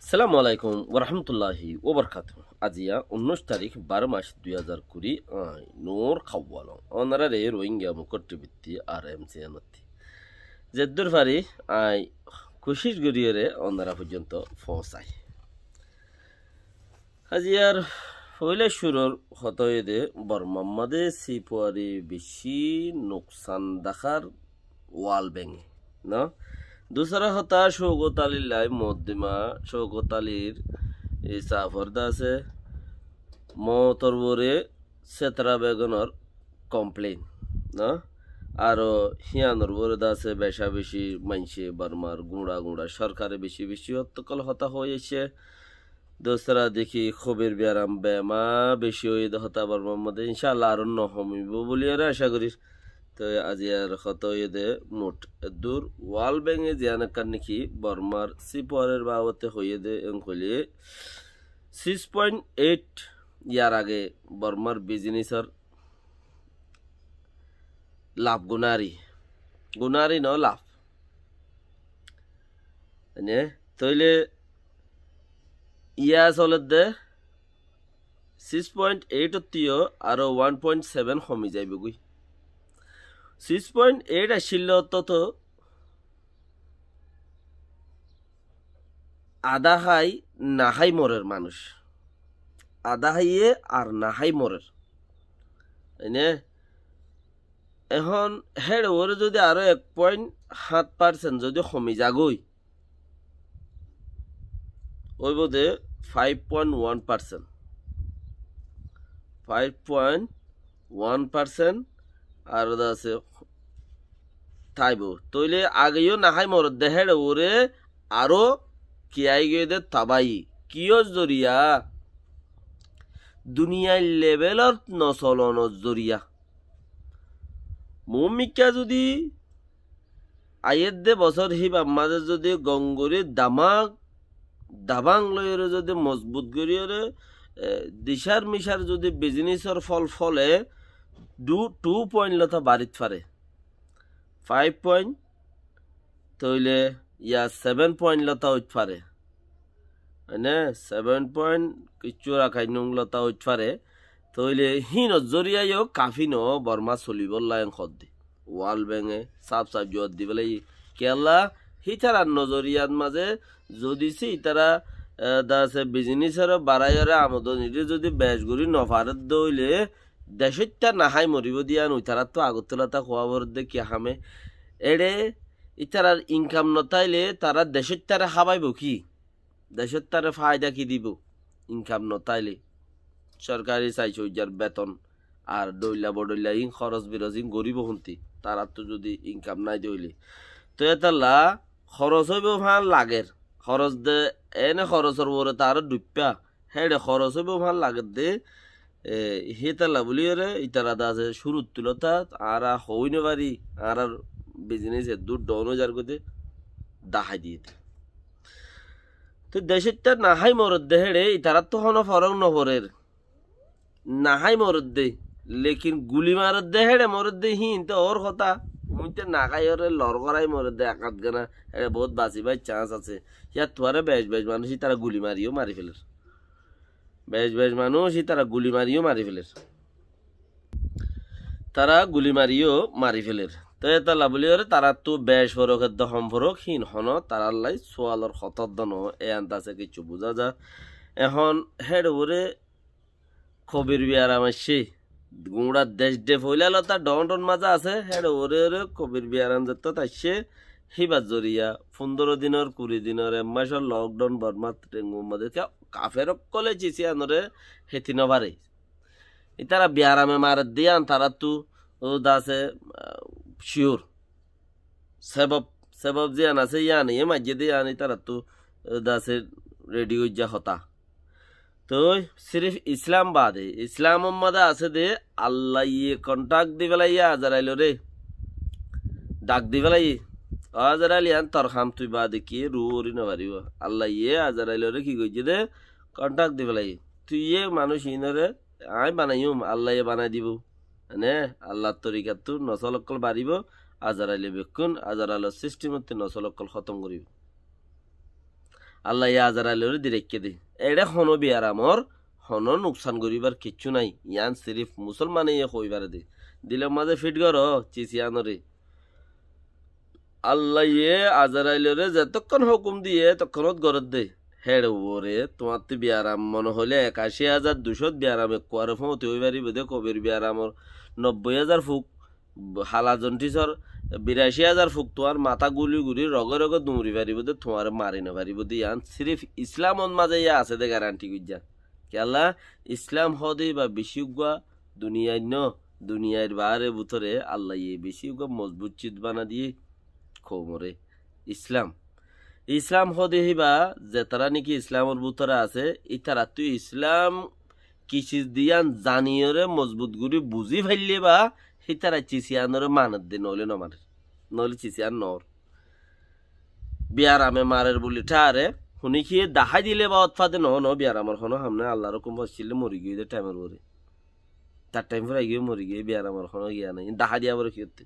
সালামু আলাইকুম ওরহমতুল্লাহি ওবরকাতু আজিয়া 19 তারিখ 12 মাস 2020 নূর খাওয়ালো অনারারে রোহিঙ্গা মুকট্টিবিত্তি আর এমসি আনতি জেদ্দুর ফারি আই খুশির গরিয়রে অনারা পর্যন্ত পৌঁছাই আজিয়ার হইলে শুরুর হতয়েদে বর্মাম্মাদে সিপুয়ারি বেশি নোকসান দেখার ওয়াল ভেঙে না दूसरा होता शौकत अली लाई मद्दिमा शौकत अलीर साफरदा আছে মতর বরে সেতরা বেগনর কমপ্লেন না আরো হিয়ানর বরে আছে বেশা বেশি মাইনসে বার্মার গুঁড়া গুঁড়া সরকারে বেশি বেশি হত্যকল হতা হয়েছে দোসরা দেখি খবর ব্যারাম বেমা বেশি হয়ে হতা বার্মার মধ্যে ইনশাআল্লাহ আর নহমিব বলি আর আশা করি তো আজি আর কত দে মোট দূর ওয়াল ব্যাঙে জিয়ান নাকি বর্মার সিপরের বাবতে হয়ে দে এঙ্কলি 6.8 ইয়ার আগে বর্মার বিজনেসর লাভ গুনারি গুনারি ন লাভ মানে তইলে ইয়া চলে দে 6.8 তিও আর 1.7 কমি যাইব গই 6.8 আসছিল তত আধা হাই নাহাই মরের মানুষ আধা হাইয়ে আর নাহাই মরের এনে এখন হেড ওরে যদি আরো 1.7% যদি কমি যাগই ওই বোধে 5.1% 5.1% আর আছে তাইব তইলে আগেও নাহাই মরদ দেহের ওরে আরো কিয়াই গিয়ে দে তাবাই কিয় জরিয়া দুনিয়ার লেভেলর নচলনৰ জরিয়া মমিকা যদি আয়ের দে বছর হিবা মাঝে যদি গঙ্গরে দামাক দাবাং লয়রে যদি মজবুত করিয়রে দিশার মিশার যদি বিজনেসর ফল ফলে 2 পয়েন্ট লতা বাড়িত পারে 5 পয়েন্ট তইলে ইয়া 7 পয়েন্ট লতা হইত পারে মানে 7 পয়েন্ট কিছু রাখাই নং লতা হইত পারে তইলে হিন জরিয়ায়ও কাফি ন বর্মা চলিব লাইন খদ দি ওয়াল ব্যাঙে সাপ সাপ জোর দি বলে কেলা হিতারার নজরিয়াত মাঝে যদি সি তারা দাসে বিজনেসের বাড়াইরে আমদানিরে যদি বেশগুড়ি নফারত দইলে দেশটা নাহাই মরিব দিয়া নইতারা তো আগতলাতা খোয়াবর দে কি হামে এড়ে ইতারার ইনকাম নতাইলে তারা দেশটারে খাবাইব কি দেশটারে ফায়দা কি দিব ইনকাম নতাইলে সরকারি চাইছে যার বেতন আর দইলা বডইলা ইন খরচ বিরজ ইন গরিব হন্তি তারা তো যদি ইনকাম নাই দইলে তো এতালা খরচ হইব ভাল লাগের খরচ দে এনে খরচর বরে তার ডুপ্পা হেডে খরচ হইব ভাল লাগে দে হেতালা বলি রে ইতারা দাসে শুরুত তুলতা আর হইনে পারি আর বিজনেস দূর ডন যার গতে দাহাই দিয়ে তো দেশেরটা নাহাই মরদ দে হেডে ইতারা তো হন ফরক নহরের নাহাই মরদ দে লেকিন গুলি মারদ দে হেডে মরদ দে হিন তো ওর কথা মুইতে নাগাই ওরে লড় করাই মরদ দে একাত গানা এটা বহুত বাঁচিবার চান্স আছে ইয়ার তোয়ারে বেশ বেশ মানুষই তারা গুলি মারিও মারি ফেলের বেশ বেশ মানুষই তারা গুলি মারিও মারি ফেলের তারা গুলি মারিও মারি ফেলের তো এটা লাভলি ওরে তারা তো বেশ ফরকের দহম ফরক হীন হন তারার লাই সোয়ালর হতর দন এ আন্দাজে কিছু বোঝা যা এখন হেড ওরে খবির বিয়ার আমার সে গুঁড়ার দেশ ডে ফইলাল তার ডন ডন মাজা আছে হেড ওরে ওরে কবির বিয়ার আনজাত তাইছে হিবার জরিয়া 15 দিনের 20 দিনের মাসের লকডাউন বর্মাত মধ্যে কাফের কলে চিছি আনরে হেতি নবারে ইতারা বিয়ারামে মার দিয়ান তারা তু ও দাসে শিওর সেবব সেবব জিয়ান আছে ইয়ানি এ মাঝে দিয়ানি তারা তু দাসে রেডিও যা হতা তো সিরিফ ইসলাম বাদে ইসলাম মধ্যে আছে দে আল্লাহ ইয়ে কন্টাক্ট দি বেলাইয়া আজারাইল রে ডাক দি বেলাই আজারাইল ইয়ান তোর খাম তুই বাদে কি রুরি না পারিব আল্লাহ ইয়ে আজারাইল রে কি কইছে দে কন্টাক্ট দি বেলাই তুই ইয়ে মানুষ ইনরে আই বানাইম আল্লাহ ইয়ে বানাই দিব মানে আল্লাহর তরিকা তো নসলকল বাড়িব আজারাইলে বেকুন আজারাইলের সিস্টেমতে নসলকল খতম করিব আল্লাহ আজারাইলরে দিরেক্কে দে এটা হনো বিয়ার আমর হনো নুকসান করিবার কিচ্ছু নাই ইয়ান সিরিফ মুসলমানে কইবার দে দিলের মাঝে ফিট কর চিচিয়ানরে আল্লাহ আজারাইলরে যতক্ষণ হুকুম দিয়ে তখনত গরত দে হেড ওরে তোমার তো বিয়ারাম মনে হলে ৮১,২০০ বিয়ারামে কোয়ারে ফোঁতে ওই বাড়ি বোধে কবির বিয়ারামর ৯০,০০০ ফুক হালাজন টিচর ৮২,০০০ ফুক তোমার মাথা গুলি গুলি রগে রগে দুমরি পারিব দে তোমার মারি না পারিব দে ইয়ান সিরিফ ইসলামত মাঝে ইয়া আছে দে গ্যারান্টি গুজা কেলা ইসলাম হদে বা বেশিগুয়া দুনিয়ায় ন দুনিয়ার বারে ভিতরে আল্লাহ বেশিগুয়া মজবুত চিত বানা দিয়ে খোমরে ইসলাম ইসলাম হদে হিবা যে তারা নাকি ইসলামের ভিতরে আছে ইতারা তুই ইসলাম কিসি দিয়ান জানিয়রে মজবুত গুড়ি বুঝি ফেললে বা হিতারা চিচিয়ানরে মানত দে নইলে নমারে নইলে চিচিয়ান নর বিয়ারামে মারের বলি ঠারে শুনি কি দাহাই দিলে বা উৎপাদে ন বিয়ারামর হনো সামনে আল্লাহর হুকুম বসছিলে মরি গিয়ে টাইমের পরে তার টাইম পরে গিয়ে মরি গিয়ে বিয়ারামর হনো গিয়া নাই দাহা দিয়া বলে কি হতে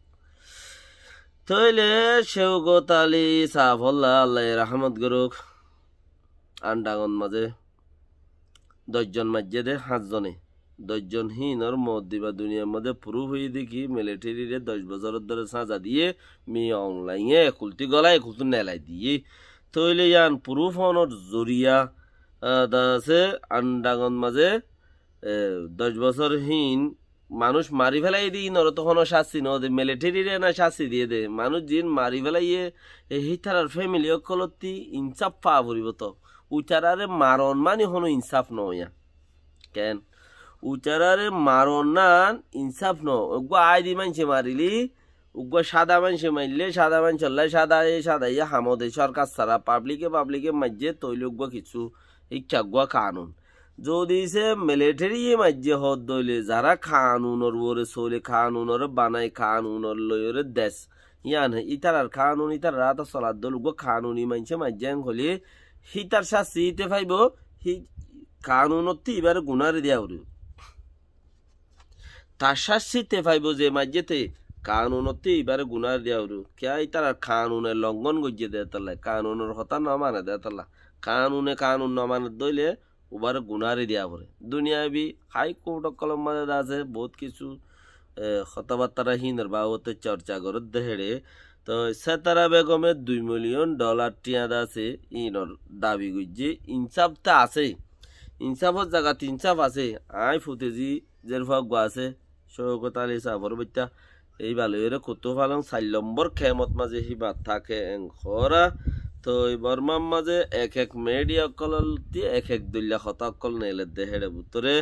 তইলে শেওকত আলী সাফল্লা আল্লাহ রাহমত গরুক আন্ডাগন মাঝে ১০ জন মাঝে দে ৫ জনে ১০ জন হিনর মত দিবা দুনিয়ার মধ্যে প্রুফ হয়ে দেখি মিলিটারিরে ১০ বছরের ধরে সাজা দিয়ে মি অনলাইনে খুলতি গলায় খুলতি নেলাই দিয়ে তইলে ইয়ান প্রুফ হনর জরিয়া আছে আন্ডাগন মাঝে ১০ বছর হিন মানুষ মারি ফেলাই দিই নর তখন শাস্তি ন দে মিলিটারিরে না শাস্তি দিয়ে দে মানুষ জিন মারি ফেলাইয়ে হিতারার ফ্যামিলি অকলতি ইনসাফ পা পড়িব তো উচারারে মারণ মানে হনো ইনসাফ নয়া কেন উচারারে মারণ না ইনসাফ ন উগ্র আইদি মানছে মারিলি উগ্র সাদা মানছে মারলে সাদা মান চললাই সাদা ইয়া হামদে সরকার ছাড়া পাবলিকে মাঝে তৈল উগ্র কিছু শিক্ষা গুয়া কানুন যদি সে মিলিটারি মাঝে হদ দইলে যারা কানুনর ওরে চলে কানুনর বানাই কানুনর লয়রে দেশ ইয়ান ইতারার কানুন ইতার রাত চলার দল উগ্র কানুনি মানছে মাঝে হলে হিতার শাস্তি হিতে পাইব হি কানুনতি এবার গুনারে দিয়া উড়ি তার শাস্তিতে পাইব যে মাঝেতে কানুনতি এবার গুনার দিয়া উড়ি কে তার কানুনের লঙ্ঘন গজিয়ে দেয় তাহলে কানুনের হতা না মানে দেয় তাহলে কানুন না মানে দইলে ওবার গুনারে দিয়া পড়ে দুনিয়াবি হাইকোর্ট কলম মাঝে আছে বহুত কিছু কথাবার্তা হিনের বাবতে চর্চা করে দেহেড়ে তো সেতারা বেগমের $2 মিলিয়ন টিয়াদ আছে ইনর দাবি গুজে ইনসাফটা আছে ইনসাফর জায়গাত ইনসাফ আছে আই ফুটেজি জেরফা গো আছে শৌকত আলী সাহর বইটা এই ভালোরে কত ফালং ৪ নম্বর খেমত মাঝে হিবা থাকে এংখরা তো বর্মার মাঝে এক মিডিয়া কল দিয়ে এক দুল্লা কথা কল নেলে দেহেড়ে ভিতরে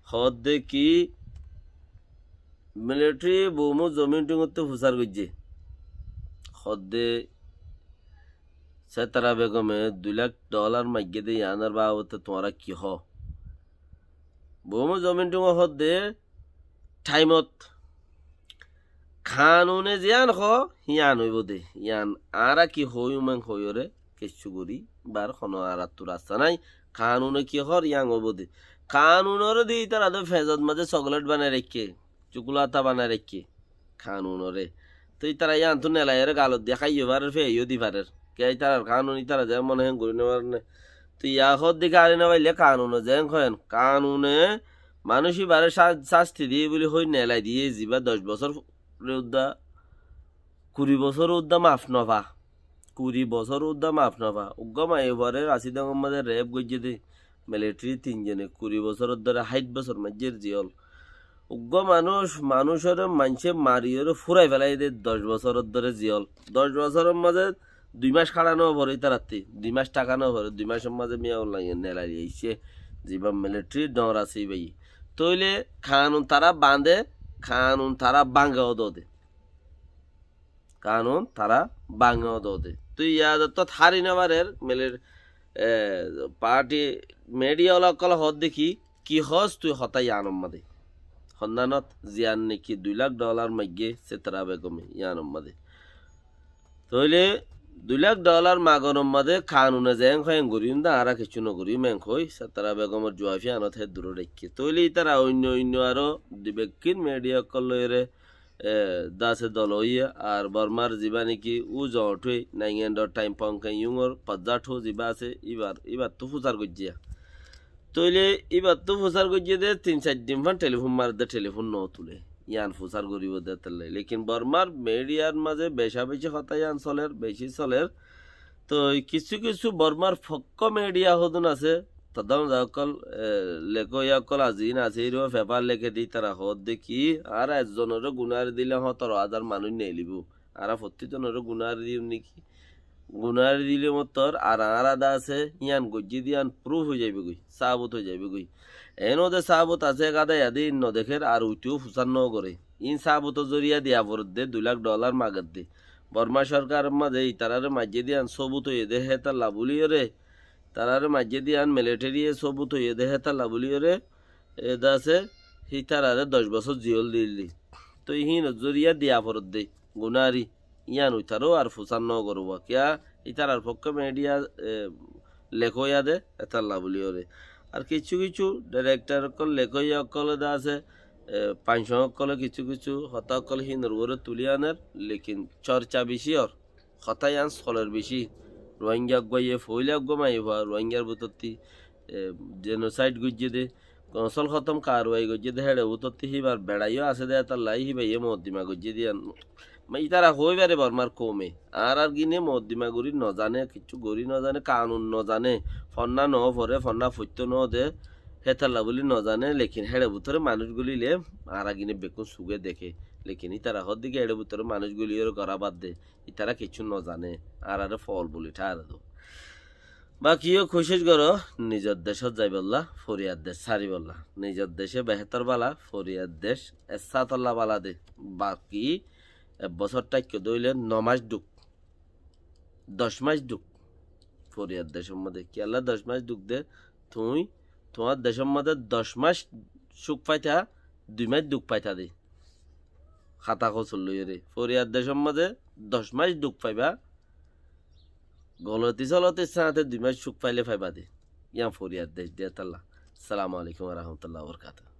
হদ দে কি মিলিটারি বহুমু জমিন টুঙতে ফুসার গুজে হদে সেতারা বেগমে $2 লাখ মাইগে দিয়ে আনার বাবতে তোমারা কি হ বহুমু জমিন টুঙ হদে টাইমত খানুনে জিয়ান হ হিয়ান হইব দে ইয়ান আরা কি হই উমেন হইরে কিছু করি বার খন আর তোর রাস্তা নাই খানুনে কি হর ইয়াং হইব দে খানুনর দি তার আদে ফেজত মাঝে চকলেট বানায় রেখে চুকুলাতা বানায় রেখে খানুনরে তুই তারা ইয়ান তো নেলাইয়ের গালত দিয়ে খাইয়ে পারে ফেয়েও দি পারে কে তার কানুন তারা যে মনে হয় ঘুরে নেবার না তুই ইয়াহর দিকে আরে নেবাইলে কানুনে যে কেন কানুনে মানুষই বারে শাস্তি দিয়ে বলে হই নেলাই দিয়ে যাবা 10 বছর উদ্দা 20 বছর উদ্দা মাফ নভা 20 বছর উদ্দা মাফ নভা উগ্গমা এবারে রাশিদ আহমদের রেপ গজ্জে দে মিলিটারি 3 জনে 20 বছর ধরে 60 বছর মাঝের জিয়ল উগ্র মানুষের মানুষে মারিয়ে ফুরাই ফেলাই দে 10 বছরের ধরে জিয়ল 10 বছরের মাঝে 2 মাস খাড়ানো ভরে তারাতে 2 মাস টাকা না ভরে 2 মাসের মাঝে মিয়া লাগে নেলাই আইছে জীবা মিলিটারি ডর আছে ভাই তইলে কানুন তারা বাঁধে কানুন তারা বাঙ্গাও দে কানুন তারা বাঙ্গাও দে তুই ইয়াদ তো থারি নেবারের মিলির পার্টি মিডিয়া কল হদ দেখি কি হস তুই হতাই আনম মাদে সন্ধানত জিয়ান নাকি $2 লাখ মাইগে সেতারা বেগমে ইয়ানম মাদে তইলে $2 লাখ মাগনম মাদে কানুনে যেং হয়েন গরিম দা আরা কিছু নগরি মেং হই সেতারা বেগমের জুয়াফি আনত হে দূর রেখে তইলে তারা অন্য আরো দিবেকিন মিডিয়া কলরে দাসে দল হইয়া আর বর্মার যিবা নেকি ও জঠে নাইগেন্ডর টাইম পঙ্কা ইউঙর পজ্জাঠো যিবা আছে এবার তো ফুচার গজিয়া তইলে এবার তো ফুচার গজিয়ে দে 3-4 দিন ফান টেলিফোন মার দে টেলিফোন ন তুলে ইয়ান ফুচার করিব দে তালে লেকিন বর্মার মিডিয়ার মাঝে বেশি কথা ইয়ান চলের বেশি চলের তো কিছু কিছু বর্মার ফক্ক মিডিয়া হদন আছে তদম যাকল লেখকল আজিন আছে এরও পেপার লেখে দি তারা হদ দেখি আর একজনের গুনার দিলে 17,000 মানুষ নেলিব আর প্রত্যেকজনের গুনার দিও নাকি গুনার দিলে মতর আর আদা আছে ইয়ান গজ্জি দিয়ান প্রুফ হয়ে যাবে গই সাবত হয়ে যাবে গই এনদে সাবত আছে গাদা ইয়াদি ন দেখের আর উইটিও ফুসান ন করে ইন সাবত জরিয়া দিয়া ভরত দে $2 লাখ মাগত দে বর্মা সরকার মাঝে তারারে মাঝে দিয়ান সবুত হয়ে দে হেতা লাভুলিও রে তারারে মাঝে দিয়ান মিলিটারি সবুত হয়ে দে হেতা লাভুলিও রে এদা আছে হি তারারে 10 বছর জিয়ল দিলি তো ইহিন জরিয়া দিয়া ভরত দে গুনারি ইয়ান উইতারও আর ফুসান ন করব কিয়া ইতারার পক্ষে মিডিয়া লেখইয়া দে হেতা লাভুলিও রে আর কিছু কিছু ডাইরেক্টর কল লেখইয়া কল দা আছে পাঁচশকলে কিছু কিছু হতাকল হি নরবরে তুলি আনের লেকিন চর্চা বেশি আর হতায়ান সলের বেশি রোহিঙ্গা গইয়ে ফইলা গমাই হওয়া রোহিঙ্গার বুততি জেনোসাইড গুজিয়ে দে কনসল খতম কারওয়াই গুজিয়ে দে হেড়ে বুততি হিবার বেড়াইও আছে দে তার লাই হিবাই মদ্দিমা গুজিয়ে দিয়ান ইতারা হই বারে বর্মার কমে আর গিনে মদ্দিমা গরি নজানে কিছু গরি নজানে কানুন নজানে ফন্না ন ভরে ফন্না ফত্য ন দে হেতাল্লা বলি নজানে লেকিন হেড়ে ভিতরে মানুষগুলি লে আর গিনে বেকুন সুগে দেখে লেকিন ইতারা হর দিকে হেড়ে ভিতরে মানুষগুলি করা বাদ দে ইতারা কিছু নজানে আর ফল বলি ঠার দো বাকিও কোশিশ করো নিজের দেশত যাই বললা ফরিয়াদ দেশ সারি বললা নিজের দেশে বেহতর বালা ফরিয়াদ দেশ এসাতল্লা বালা দে বাকি বছর টাইকে দইলে 9 মাস ডুক 10 মাস ডুক ফরিয়াদ দেশের মধ্যে কি আল্লাহ 10 মাস ডুক দে তুই তোমার দেশের মধ্যে 10 মাস সুখ পাইতা 2 মাস দুঃখ পাইতা দে খাতা খসল লইরে ফরিয়াদ দেশের মধ্যে 10 মাস দুঃখ পাইবা গলতি চলতে সাথে 2 মাস সুখ পাইলে পাইবা দে ইয়া ফরিয়াদ দেশ দিয়া তাল্লাহ আসসালামু আলাইকুম ওয়া রাহমাতুল্লাহি ওয়া বারাকাতুহু